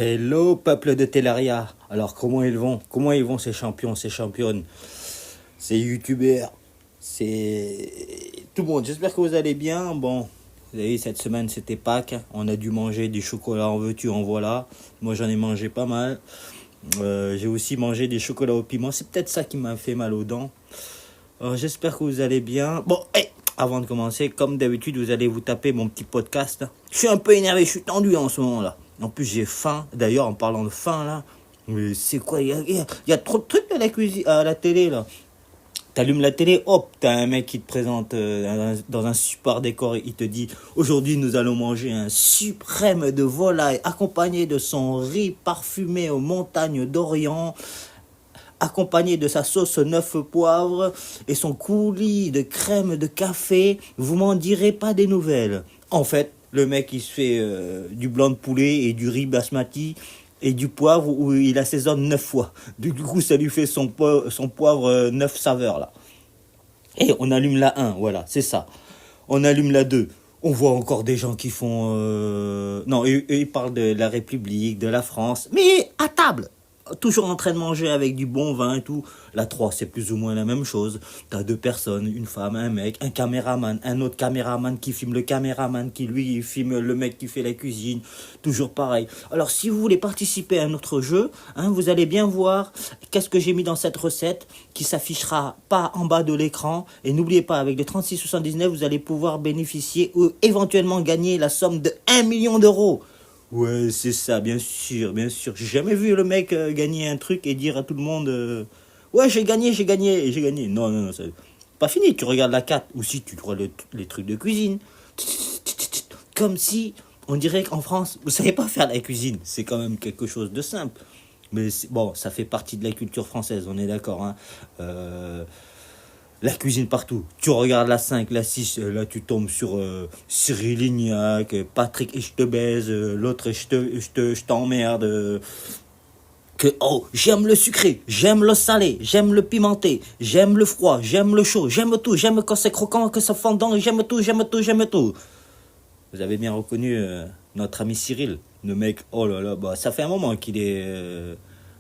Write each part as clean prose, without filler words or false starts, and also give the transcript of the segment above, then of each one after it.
Hello peuple de Teleria. Alors comment ils vont? Comment ils vont ces champions, ces championnes, ces youtubeurs, c'est tout le monde. J'espère que vous allez bien. Bon, vous avez vu, cette semaine c'était Pâques. On a dû manger du chocolat en veux-tu, en voilà. Moi j'en ai mangé pas mal. J'ai aussi mangé des chocolats au piment. C'est peut-être ça qui m'a fait mal aux dents. Alors, j'espère que vous allez bien. Bon, avant de commencer, comme d'habitude, vous allez vous taper mon petit podcast. Je suis un peu énervé, je suis tendu en ce moment là. En plus, j'ai faim. D'ailleurs, en parlant de faim là, mais c'est quoi? Il y a trop de trucs à la cuisine, à la télé là. T'allumes la télé, hop, t'as un mec qui te présente dans un super décor. Il te dit: aujourd'hui, nous allons manger un suprême de volaille accompagné de son riz parfumé aux montagnes d'Orient, accompagné de sa sauce 9 poivres et son coulis de crème de café. Vous m'en direz pas des nouvelles. En fait, le mec il se fait du blanc de poulet et du riz basmati et du poivre où il assaisonne 9 fois. Du coup, ça lui fait son poivre 9 saveurs là. Et on allume la 1, voilà, c'est ça. On allume la 2. On voit encore des gens qui font... Non, eux, ils parlent de la République, de la France. Mais à table, toujours en train de manger avec du bon vin et tout. La 3, c'est plus ou moins la même chose. T'as deux personnes, une femme, un mec, un caméraman, un autre caméraman qui filme le caméraman, qui lui filme le mec qui fait la cuisine. Toujours pareil. Alors si vous voulez participer à notre jeu, vous allez bien voir qu'est-ce que j'ai mis dans cette recette qui s'affichera pas en bas de l'écran. Et n'oubliez pas, avec les 36,79, vous allez pouvoir bénéficier ou éventuellement gagner la somme de 1 million d'euros. Ouais, c'est ça, bien sûr, bien sûr. J'ai jamais vu le mec gagner un truc et dire à tout le monde ouais, j'ai gagné, j'ai gagné, j'ai gagné. Non, non, non, c'est pas fini. Tu regardes la carte ou si tu vois les trucs de cuisine. Comme si on dirait qu'en France, vous savez pas faire la cuisine. C'est quand même quelque chose de simple. Mais bon, ça fait partie de la culture française, on est d'accord, hein. La cuisine partout. Tu regardes la 5, la 6, là tu tombes sur Cyril Lignac, Patrick et je te baise, l'autre et je t'emmerde. J'aime le sucré, j'aime le salé, j'aime le pimenté, j'aime le froid, j'aime le chaud, j'aime tout, j'aime quand c'est croquant, que c'est fondant, j'aime tout, j'aime tout, j'aime tout. Vous avez bien reconnu notre ami Cyril, le mec, oh là là, bah ça fait un moment qu'il est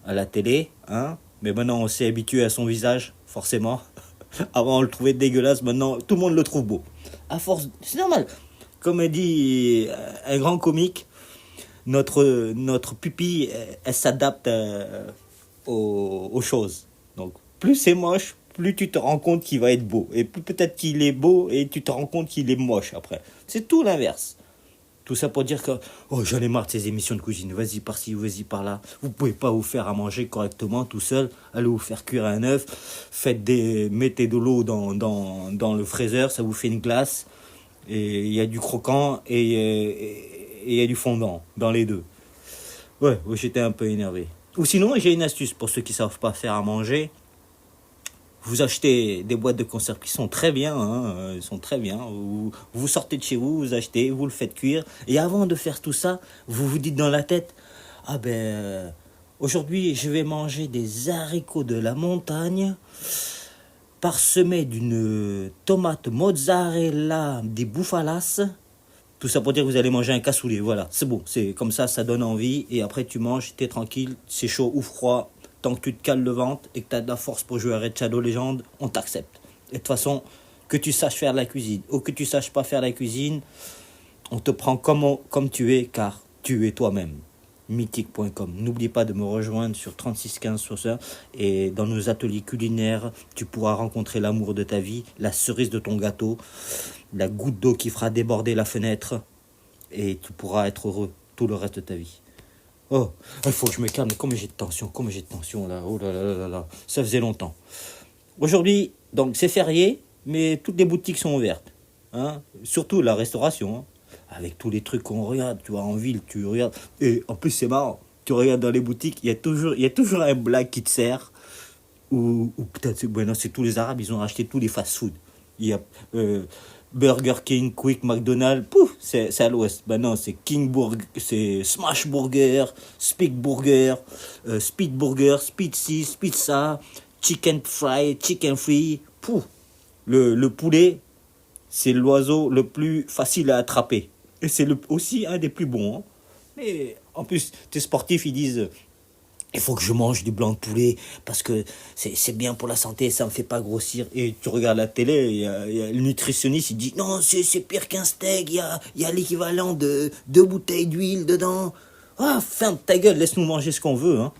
à la télé, hein, mais maintenant on s'est habitué à son visage, forcément. Avant on le trouvait dégueulasse, maintenant tout le monde le trouve beau. À force, c'est normal. Comme dit un grand comique, notre pupille, elle s'adapte aux choses. Donc plus c'est moche, plus tu te rends compte qu'il va être beau. Et plus peut-être qu'il est beau et tu te rends compte qu'il est moche après. C'est tout l'inverse. Tout ça pour dire que j'en ai marre de ces émissions de cuisine. Vas-y par-ci, vas-y par-là. Vous pouvez pas vous faire à manger correctement tout seul. Allez vous faire cuire un œuf. Mettez de l'eau dans le fraiseur, ça vous fait une glace. Et il y a du croquant et il y a du fondant dans les deux. Ouais, j'étais un peu énervé. Ou sinon, j'ai une astuce pour ceux qui savent pas faire à manger. Vous achetez des boîtes de conserve qui sont très bien, hein, ils sont très bien. Vous sortez de chez vous, vous achetez, vous le faites cuire. Et avant de faire tout ça, vous vous dites dans la tête: ah ben, aujourd'hui, je vais manger des haricots de la montagne parsemés d'une tomate mozzarella des Buffalas. Tout ça pour dire que vous allez manger un cassoulet. Voilà, c'est bon, c'est comme ça donne envie. Et après, tu manges, t'es tranquille, c'est chaud ou froid. Tant que tu te cales le ventre et que tu as de la force pour jouer à Red Shadow Legend, on t'accepte. Et de toute façon, que tu saches faire la cuisine ou que tu saches pas faire la cuisine, on te prend comme tu es, car tu es toi-même. Mythique.com. N'oublie pas de me rejoindre sur 3615 sur ça. Et dans nos ateliers culinaires, tu pourras rencontrer l'amour de ta vie, la cerise de ton gâteau, la goutte d'eau qui fera déborder la fenêtre. Et tu pourras être heureux tout le reste de ta vie. Oh, il faut que je me calme. Comme j'ai de tension là. Oh là là là là. Ça faisait longtemps. Aujourd'hui, donc c'est férié, mais toutes les boutiques sont ouvertes. Hein, surtout la restauration. Hein, avec tous les trucs qu'on regarde, tu vois, en ville, tu regardes. Et en plus, c'est marrant. Tu regardes dans les boutiques, il y a toujours un black qui te sert. Ou peut-être, c'est tous les Arabes, ils ont acheté tous les fast-food. Il y a Burger King, Quick, McDonald's, pouf, c'est à l'ouest. Non, c'est King Burger, c'est Smash Burger, Speed Burger, Speed Burger, Speed ci, Speed ça, Chicken Fry, Chicken Free, pouf. Le poulet, c'est l'oiseau le plus facile à attraper. Et c'est aussi un des plus bons. Hein. Mais En plus, tes sportifs, ils disent, il faut que je mange du blanc de poulet parce que c'est bien pour la santé, ça me fait pas grossir. Et tu regardes la télé, il y a le nutritionniste, il dit non, c'est pire qu'un steak, il y a l'équivalent de 2 bouteilles d'huile dedans. Ah, ferme ta gueule, laisse-nous manger ce qu'on veut, hein.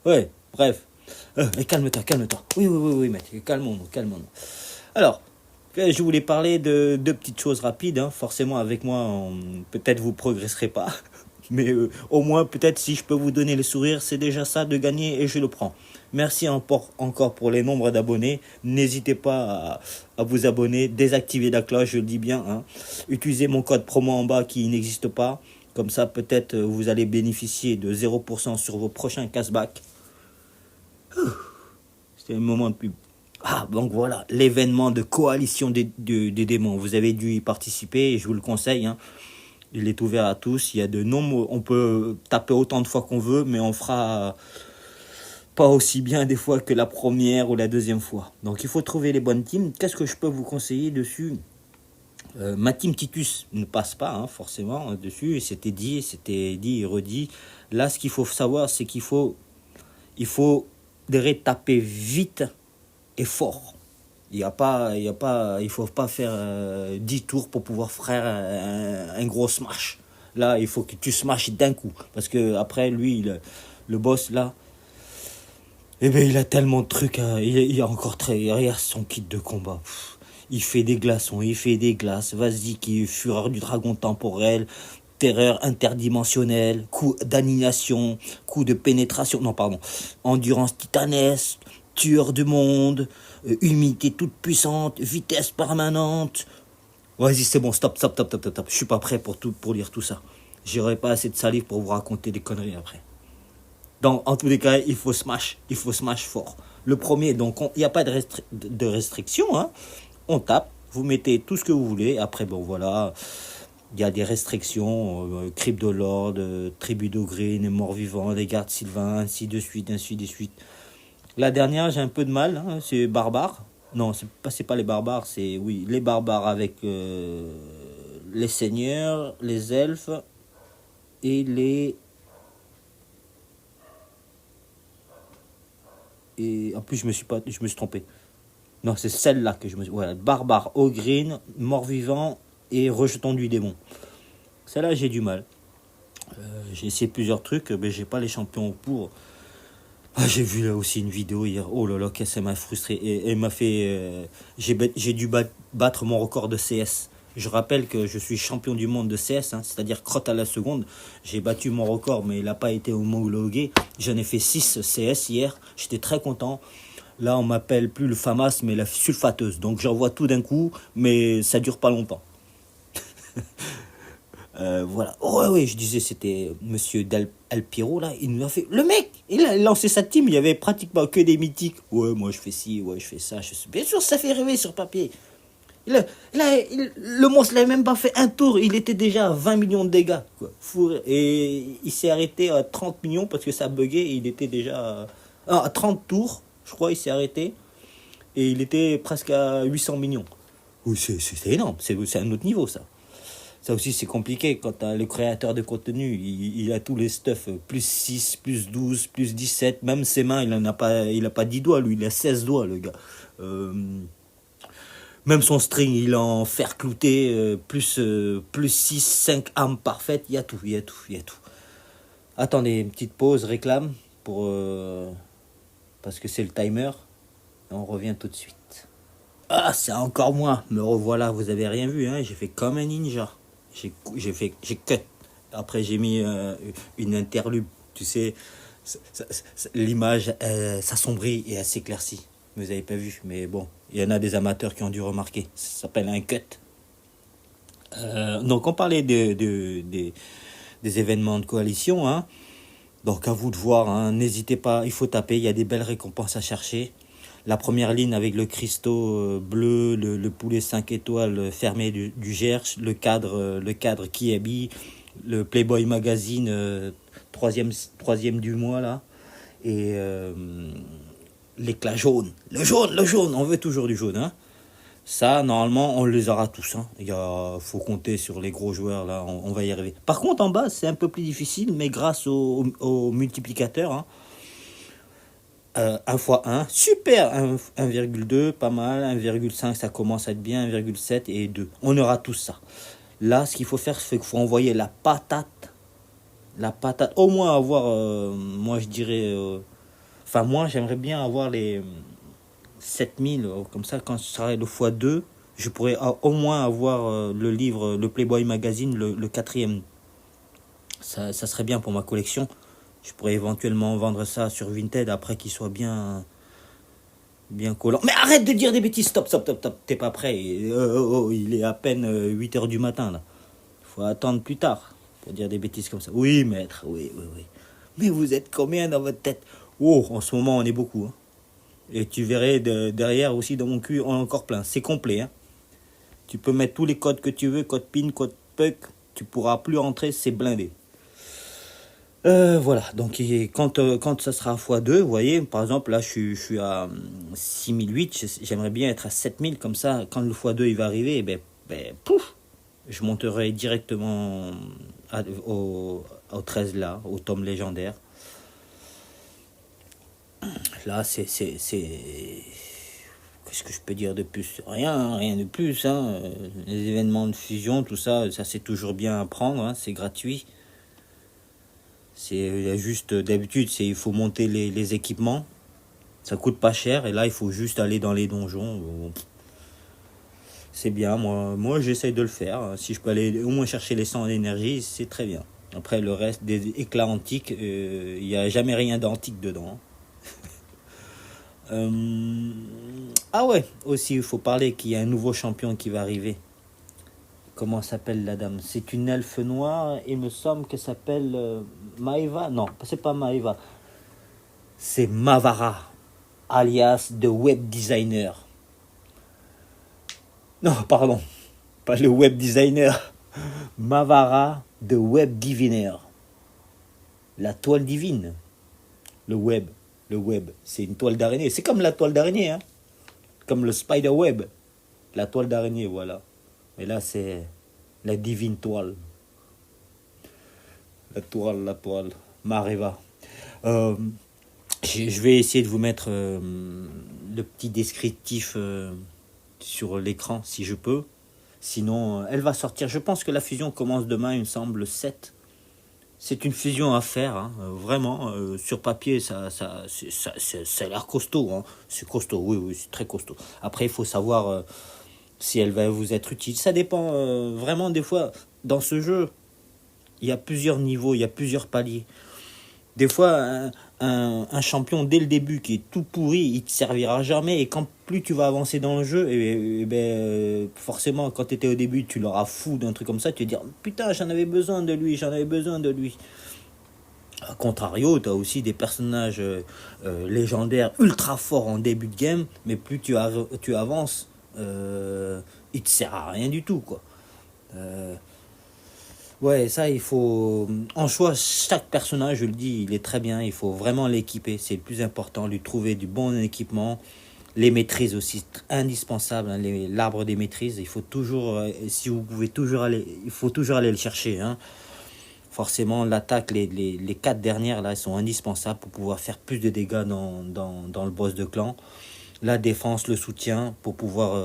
Ouais, bref. Calme-toi, calme-toi. Oui, mec, calmons-nous. Alors, je voulais parler de 2 petites choses rapides, hein. Forcément, avec moi, peut-être vous progresserez pas. Mais au moins, peut-être si je peux vous donner le sourire, c'est déjà ça de gagner et je le prends. Merci encore pour les nombres d'abonnés. N'hésitez pas à vous abonner, désactiver la cloche, je le dis bien, hein. Utilisez mon code promo en bas qui n'existe pas. Comme ça, peut-être vous allez bénéficier de 0% sur vos prochains cashbacks. C'était un moment de pub. Ah, donc voilà, l'événement de coalition des démons. Vous avez dû y participer et je vous le conseille, hein. Il est ouvert à tous. Il y a de nombres. On peut taper autant de fois qu'on veut, mais on fera pas aussi bien des fois que la première ou la deuxième fois. Donc il faut trouver les bonnes teams. Qu'est-ce que je peux vous conseiller dessus? Ma team Titus ne passe pas, hein, forcément, dessus. C'était dit et redit. Là, ce qu'il faut savoir, c'est qu'il faut taper vite et fort. Il faut pas faire 10 tours pour pouvoir faire un gros smash. Là, il faut que tu smashes d'un coup. Parce que après, lui, le boss, là, eh ben, il a tellement de trucs. Il a encore regarde son kit de combat. Il fait des glaçons, il fait des glaces. Vas-y, qui est fureur du dragon temporel, terreur interdimensionnelle, coup d'annihilation, coup de pénétration. Non, pardon. Endurance titanesque, tueur du monde, humidité toute puissante, vitesse permanente. Vas-y, c'est bon, stop. Je suis pas prêt pour lire tout ça. J'aurai pas assez de salive pour vous raconter des conneries après. Donc, en tous les cas, il faut smash fort. Le premier, donc, il n'y a pas de restriction, hein. On tape, vous mettez tout ce que vous voulez. Après, bon, voilà, il y a des restrictions, crypte de Lord, tribu d'Ogreen, mort-vivant, des gardes sylvains, ainsi de suite. La dernière, j'ai un peu de mal, hein, c'est barbare. Non, c'est pas les barbares, c'est, oui, les barbares avec les seigneurs, les elfes et les... Et en plus, je me suis trompé. Non, c'est celle-là que je me suis... Voilà, barbare, ogreen, mort-vivant et rejeton du démon. Celle-là, j'ai du mal. J'ai essayé plusieurs trucs, mais j'ai pas les champions pour... Ah, j'ai vu là aussi une vidéo hier. Oh là là, qu'est-ce que ça m'a frustré. Et m'a fait... j'ai dû battre mon record de CS. Je rappelle que je suis champion du monde de CS, hein, c'est-à-dire crotte à la seconde. J'ai battu mon record, mais il n'a pas été homologué. J'en ai fait 6 CS hier. J'étais très content. Là, on m'appelle plus le FAMAS, mais la sulfateuse. Donc, j'envoie tout d'un coup, mais ça dure pas longtemps. Voilà. Oh, ouais, je disais, c'était Monsieur Del Piro, là. Il nous a fait... Le mec, il a lancé sa team. Il y avait pratiquement que des mythiques. Ouais, moi, je fais ci, ouais, je fais ça. Bien sûr, ça fait rêver sur papier. Le monstre n'avait même pas fait un tour. Il était déjà à 20 millions de dégâts, quoi. Et il s'est arrêté à 30 millions parce que ça buguait. Il était déjà à 30 tours. Je crois il s'est arrêté. Et il était presque à 800 millions. Oui, c'est énorme. C'est un autre niveau, ça. Ça aussi, c'est compliqué quand t'as le créateur de contenu. Il a tous les stuff. Plus 6, plus 12, plus 17. Même ses mains, il a pas 10 doigts, lui. Il a 16 doigts, le gars. Même son string, il a en fer clouté. Plus 6, 5 armes parfaites. Il y a tout. Attendez, une petite pause, réclame. Parce que c'est le timer. On revient tout de suite. Ah, c'est encore moi. Me revoilà, vous avez rien vu, hein. J'ai fait comme un ninja. J'ai cut. Après, j'ai mis une interlude. Tu sais, l'image s'assombrit et elle s'éclaircit. Vous n'avez pas vu, mais bon, il y en a des amateurs qui ont dû remarquer. Ça s'appelle un cut. Donc, on parlait des événements de coalition, hein. Donc, à vous de voir, hein. N'hésitez pas, il faut taper. Il y a des belles récompenses à chercher. La première ligne avec le cristaux bleu, le poulet 5 étoiles fermé du Gers, le cadre Kiabi, le Playboy Magazine troisième du mois là, et l'éclat jaune. Le jaune, on veut toujours du jaune, hein. Ça, normalement, on les aura tous. Hein. Faut compter sur les gros joueurs, là, on va y arriver. Par contre, en bas, c'est un peu plus difficile, mais grâce au multiplicateur, hein, 1 fois 1, super, 1,2, pas mal, 1,5, ça commence à être bien, 1,7 et 2. On aura tout ça. Là, ce qu'il faut faire, c'est qu'il faut envoyer la patate. La patate, au moins avoir, moi je dirais, enfin moi j'aimerais bien avoir les 7000, comme ça quand ce sera le x2, je pourrais au moins avoir le livre, le Playboy Magazine, le quatrième. Ça serait bien pour ma collection. Je pourrais éventuellement vendre ça sur Vinted après qu'il soit bien collant. Mais arrête de dire des bêtises, stop, stop, stop, stop, t'es pas prêt. Il est à peine 8h du matin là. Faut attendre plus tard pour dire des bêtises comme ça. Oui, maître, oui, oui, oui. Mais vous êtes combien dans votre tête? Oh, en ce moment on est beaucoup. Hein. Et tu verrais derrière aussi dans mon cul, on est encore plein. C'est complet. Hein. Tu peux mettre tous les codes que tu veux, code PIN, code PUC. Tu pourras plus rentrer, c'est blindé. Voilà, donc quand ça sera x2, vous voyez, par exemple, là je suis à 6008, j'aimerais bien être à 7000, comme ça, quand le x2 il va arriver, pouf, je monterai directement au 13 là, au tome légendaire. Là, qu'est-ce que je peux dire de plus? Rien de plus, hein. Les événements de fusion, tout ça, ça c'est toujours bien à prendre, hein, c'est gratuit. C'est juste d'habitude, il faut monter les équipements. Ça coûte pas cher et là il faut juste aller dans les donjons. C'est bien, moi j'essaye de le faire. Si je peux aller au moins chercher les 100 d'énergie, c'est très bien. Après le reste des éclats antiques, il n'y a jamais rien d'antique dedans. Ah ouais, aussi il faut parler qu'il y a un nouveau champion qui va arriver. Comment s'appelle la dame? C'est une elfe noire, il me semble qu'elle s'appelle Maeva. Non, c'est pas Maeva. C'est Mavara, alias The Web Designer. Non, pardon, pas le Web Designer. Mavara, The Web Diviner. La toile divine. Le web, c'est une toile d'araignée. C'est comme la toile d'araignée, hein. Comme le spider web. La toile d'araignée, voilà. Mais là, c'est la divine toile. La toile. Mareva. Je vais essayer de vous mettre le petit descriptif sur l'écran, si je peux. Sinon, elle va sortir. Je pense que la fusion commence demain, il me semble, le 7. C'est une fusion à faire, hein, vraiment. Sur papier, ça a l'air costaud. Hein. C'est costaud, oui, c'est très costaud. Après, il faut savoir si elle va vous être utile. Ça dépend vraiment des fois. Dans ce jeu, il y a plusieurs niveaux, il y a plusieurs paliers. Des fois, un champion dès le début qui est tout pourri, il te servira jamais. Et quand plus tu vas avancer dans le jeu, forcément, quand tu étais au début, tu l'auras fou d'un truc comme ça. Tu vas dire putain, j'en avais besoin de lui. A contrario, tu as aussi des personnages légendaires ultra forts en début de game, mais plus tu avances, il te sert à rien du tout, quoi. Ouais, ça, il faut. En choix, chaque personnage, je le dis, il est très bien. Il faut vraiment l'équiper. C'est le plus important. Lui trouver du bon équipement. Les maîtrises aussi, indispensable. Hein, l'arbre des maîtrises, il faut toujours. Si vous pouvez toujours aller. Il faut toujours aller le chercher. Hein. Forcément, l'attaque, les 4 dernières, là, elles sont indispensables pour pouvoir faire plus de dégâts dans le boss de clan. La défense, le soutien, pour pouvoir.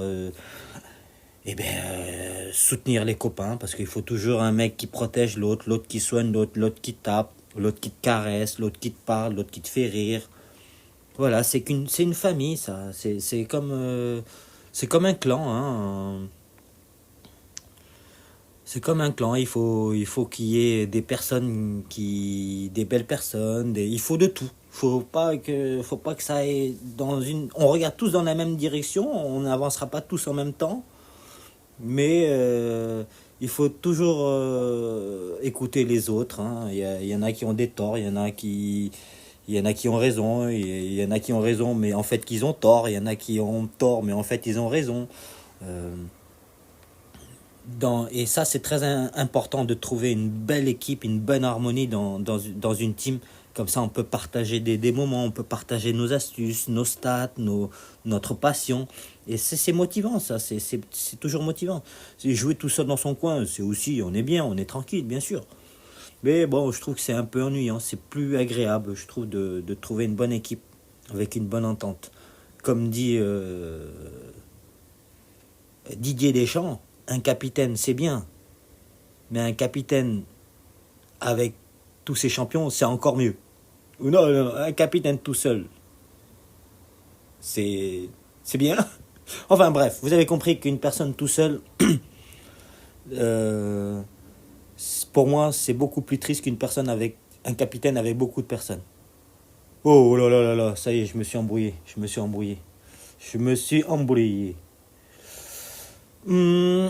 Soutenir les copains, parce qu'il faut toujours un mec qui protège l'autre qui soigne l'autre qui tape, l'autre qui te caresse, l'autre qui te parle, l'autre qui te fait rire. Voilà, c'est une famille, ça. C'est comme un clan, hein. C'est comme un clan. Il faut qu'il y ait des des belles personnes. Il faut de tout. Faut pas que ça aille dans une. On regarde tous dans la même direction. On n'avancera pas tous en même temps. Mais il faut toujours écouter les autres. Hein. Il y en a qui ont des torts, il y en a qui ont raison, il y en a qui ont raison, mais en fait qu'ils ont tort. Il y en a qui ont tort, mais en fait ils ont raison. Euh, et ça, c'est très important de trouver une belle équipe, une bonne harmonie dans une team. Comme ça, on peut partager des moments, on peut partager nos astuces, nos stats, notre passion. Et c'est motivant, ça, c'est toujours motivant. Jouer tout seul dans son coin, c'est aussi, on est bien, on est tranquille, bien sûr. Mais bon, je trouve que c'est un peu ennuyant, c'est plus agréable, je trouve, de trouver une bonne équipe, avec une bonne entente. Comme dit Didier Deschamps, un capitaine, c'est bien, mais un capitaine avec tous ses champions, c'est encore mieux. Ou non, non, un capitaine tout seul, c'est bien. Enfin bref, vous avez compris qu'une personne tout seul, euh, pour moi, c'est beaucoup plus triste qu'une personne avec un capitaine avec beaucoup de personnes. Oh là là là là, ça y est, je me suis embrouillé, je me suis embrouillé, je me suis embrouillé. Hmm,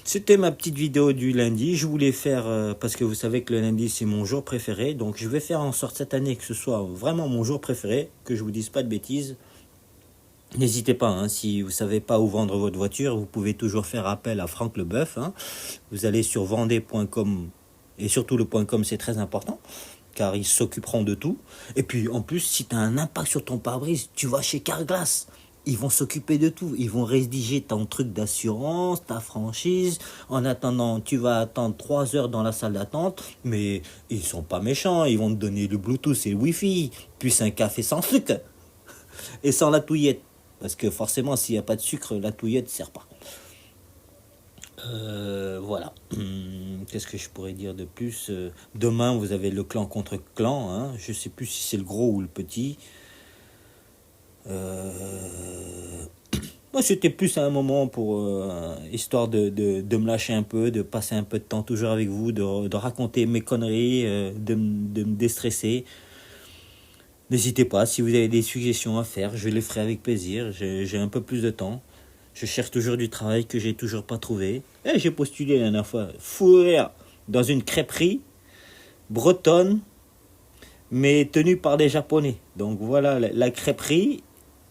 C'était ma petite vidéo du lundi. Je voulais faire, parce que vous savez que le lundi c'est mon jour préféré, donc je vais faire en sorte cette année que ce soit vraiment mon jour préféré, que je vous dise pas de bêtises. N'hésitez pas, hein, si vous savez pas où vendre votre voiture, vous pouvez toujours faire appel à Franck Leboeuf. Hein. Vous allez sur vendez.com et surtout le .com, c'est très important car ils s'occuperont de tout. Et puis en plus, si tu as un impact sur ton pare-brise, tu vas chez Carglass. Ils vont s'occuper de tout. Ils vont rédiger ton truc d'assurance, ta franchise. En attendant, tu vas attendre 3 heures dans la salle d'attente. Mais ils sont pas méchants. Ils vont te donner le Bluetooth et le Wi-Fi. Puis un café sans sucre. Et sans la touillette. Parce que forcément, s'il n'y a pas de sucre, la touillette ne sert pas. Voilà. Qu'est-ce que je pourrais dire de plus? Demain, vous avez le clan contre clan. Hein. Je ne sais plus si c'est le gros ou le petit. Moi, c'était plus un moment pour histoire de me lâcher un peu, de passer un peu de temps toujours avec vous, de raconter mes conneries, de me déstresser. N'hésitez pas, si vous avez des suggestions à faire, je les ferai avec plaisir. J'ai un peu plus de temps. Je cherche toujours du travail que j'ai toujours pas trouvé. Et j'ai postulé la dernière fois, fou rire, dans une crêperie bretonne, mais tenue par des Japonais. Donc voilà, la crêperie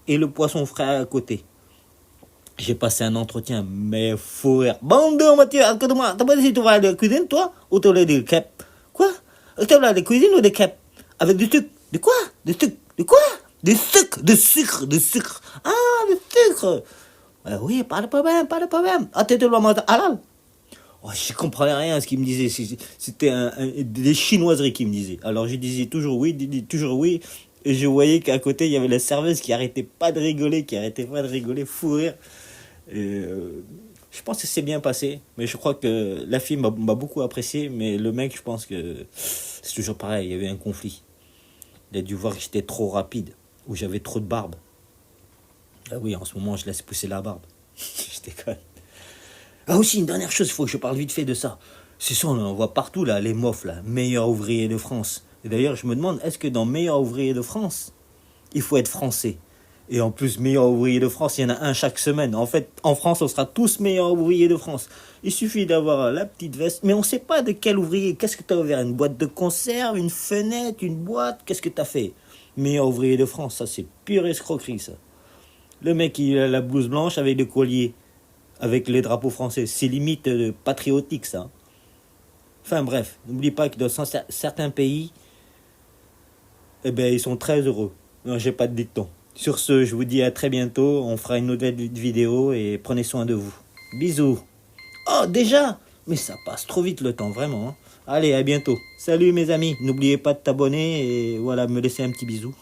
et le poisson frais à côté. J'ai passé un entretien, mais fou rire. Bonjour Mathieu, écoute-moi, t'as pas dit que tu vas aller à la cuisine, toi? Ou tu vas aller des crêpes? Quoi? Tu vas aller à la cuisine ou des crêpes? Avec du sucre? De quoi? De sucre? De quoi? De sucre? De sucre? De sucre? Ah, de sucre! Oui, pas de problème, pas de problème. Ah, t'es de la mode halal? Oh, je comprenais rien à ce qu'il me disait. C'était des chinoiseries qu'il me disait. Alors je disais toujours oui, toujours oui. Et je voyais qu'à côté, il y avait la serveuse qui arrêtait pas de rigoler, fou rire. Je pense que c'est bien passé. Mais je crois que la fille m'a beaucoup apprécié. Mais le mec, je pense que c'est toujours pareil. Il y avait un conflit. Il a dû voir que j'étais trop rapide. Ou j'avais trop de barbe. Ah oui, en ce moment, je laisse pousser la barbe. Je déconne. Ah aussi, une dernière chose, il faut que je parle vite fait de ça. C'est ça, on voit partout, là, les mofs, là. Meilleur ouvrier de France. Et d'ailleurs, je me demande, est-ce que dans meilleur ouvrier de France, il faut être français? Et en plus, meilleur ouvrier de France, il y en a un chaque semaine. En fait, en France, on sera tous meilleurs ouvriers de France. Il suffit d'avoir la petite veste. Mais on ne sait pas de quel ouvrier. Qu'est-ce que tu as ouvert? Une boîte de conserve, une fenêtre, une boîte? Qu'est-ce que tu as fait? Meilleur ouvrier de France, ça, c'est pure escroquerie, ça. Le mec, il a la blouse blanche avec le collier, avec les drapeaux français. C'est limite patriotique, ça. Enfin bref, n'oublie pas que dans certains pays, eh ben, ils sont très heureux. Non, j'ai pas de dicton. Sur ce, je vous dis à très bientôt. On fera une nouvelle vidéo et prenez soin de vous. Bisous. Oh, déjà? Mais ça passe trop vite le temps, vraiment. Hein. Allez, à bientôt. Salut mes amis. N'oubliez pas de t'abonner et voilà, me laisser un petit bisou.